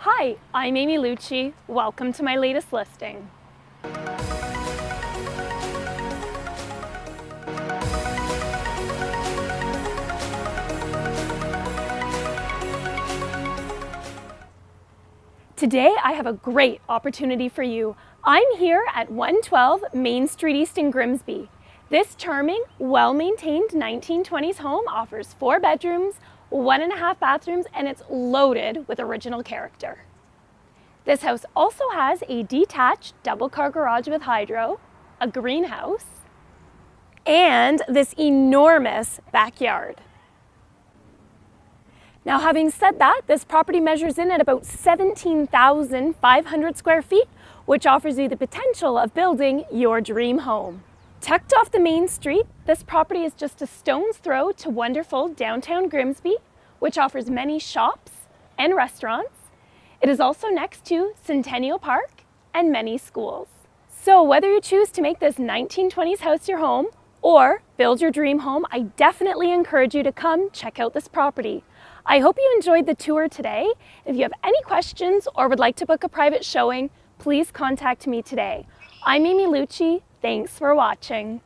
Hi, I'm Amy Hluchyj. Welcome to my latest listing. Today I have a great opportunity for you. I'm here at 112 Main Street East in Grimsby. This charming, well-maintained 1920s home offers 4 bedrooms, 1.5 bathrooms, and it's loaded with original character. This house also has a detached double-car garage with hydro, a greenhouse, and this enormous backyard. Now, having said that, this property measures in at about 17,500 square feet, which offers you the potential of building your dream home. Tucked off the main street, this property is just a stone's throw to wonderful downtown Grimsby, which offers many shops and restaurants. It is also next to Centennial Park and many schools. So whether you choose to make this 1920s house your home or build your dream home, I definitely encourage you to come check out this property. I hope you enjoyed the tour today. If you have any questions or would like to book a private showing, please contact me today. I'm Amy Hluchyj. Thanks for watching.